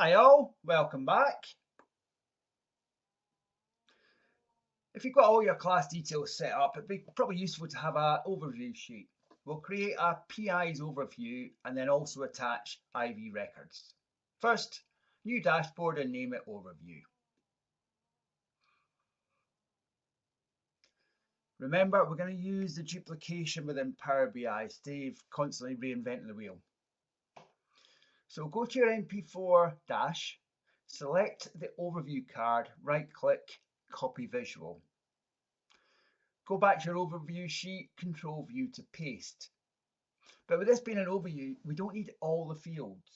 Hi all, welcome back. If you've got all your class details set up, it'd be probably useful to have an overview sheet. We'll create a PI's overview and then also attach IV records. First, new dashboard and name it overview. Remember, we're going to use the duplication within Power BI. Steve constantly reinventing the wheel. So go to your MP4 dash, select the overview card, right click, copy visual. Go back to your overview sheet, Control View to paste. But with this being an overview, we don't need all the fields.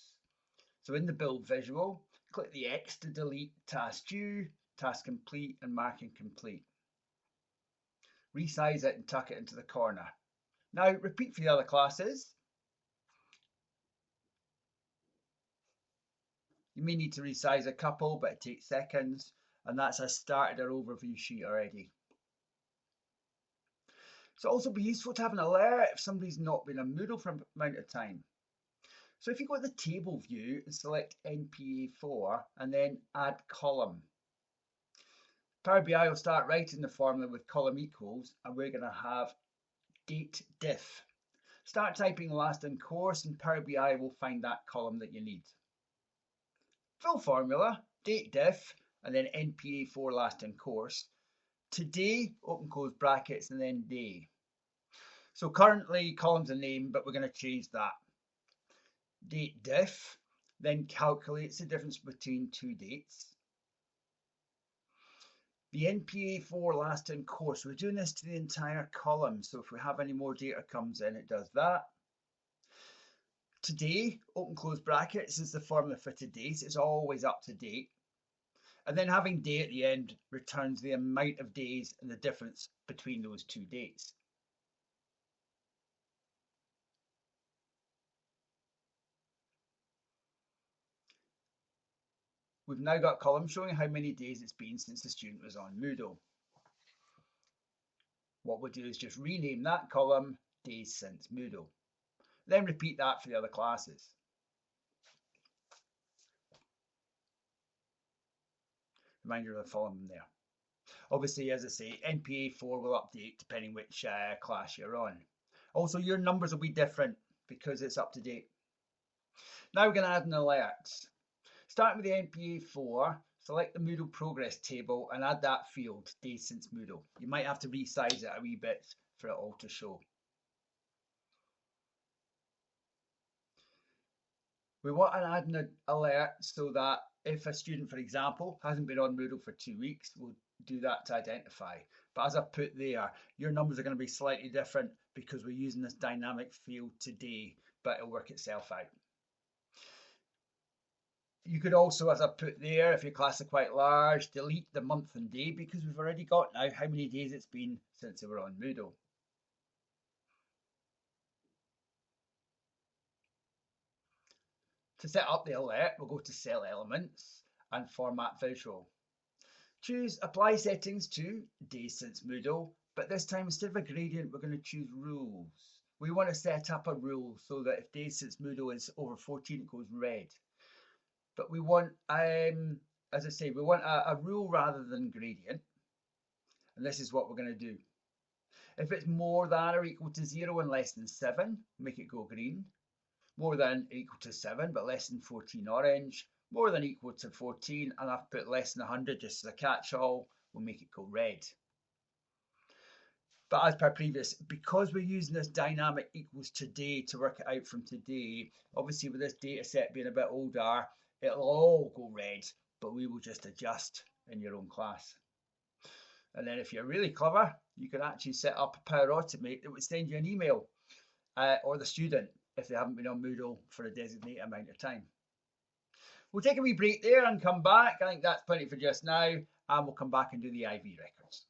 So in the build visual, click the X to delete task due, task complete, and marking complete. Resize it and tuck it into the corner. Now repeat for the other classes. You may need to resize a couple, but it takes seconds, and that's us started our overview sheet already. So also be useful to have an alert if somebody's not been on Moodle for an amount of time. So if you go to the table view and select NPA4 and then add column, Power BI will start writing the formula with column equals, and we're going to have date diff. Start typing last in course and Power BI will find that column that you need. Full formula, date diff, and then NPA4 last in course. Today, open close brackets, and then day. So currently column's a name, but we're going to change that. Date diff then calculates the difference between two dates. The NPA4 last in course, we're doing this to the entire column, so if we have any more data comes in, it does that. Today, open close brackets, is the formula for today, so it's always up to date. And then having day at the end returns the amount of days and the difference between those two dates. We've now got a column showing how many days it's been since the student was on Moodle. What we'll do is just rename that column days since Moodle. Then repeat that for the other classes. Reminder of the following there. Obviously, as I say, NPA4 will update depending which class you're on. Also, your numbers will be different because it's up to date. Now we're going to add an alert. Starting with the NPA4, select the Moodle progress table and add that field, days since Moodle. You might have to resize it a wee bit for it all to show. We want to add an alert so that if a student, for example, hasn't been on Moodle for 2 weeks, we'll do that to identify. But as I put there, your numbers are going to be slightly different because we're using this dynamic field today, but it'll work itself out. You could also, as I put there, if your class are quite large, delete the month and day because we've already got now how many days it's been since they were on Moodle. To set up the alert, we'll go to Cell Elements and Format Visual. Choose Apply Settings to Days since Moodle, but this time instead of a gradient, we're going to choose Rules. We want to set up a rule so that if Days since Moodle is over 14, it goes red. But we want, as I say, we want a rule rather than gradient. And this is what we're going to do. If it's more than or equal to 0 and less than 7, make it go green. More than or equal to 7, but less than 14, orange. More than or equal to 14, and I've put less than 100 just as a catch-all, we'll make it go red. But as per previous, because we're using this dynamic equals today to work it out from today, obviously with this data set being a bit older, it'll all go red, but we will just adjust in your own class. And then if you're really clever, you can actually set up a Power Automate that would send you an email or the student if they haven't been on Moodle for a designated amount of time. We'll take a wee break there and come back. I think that's plenty for just now, and we'll come back and do the IV records.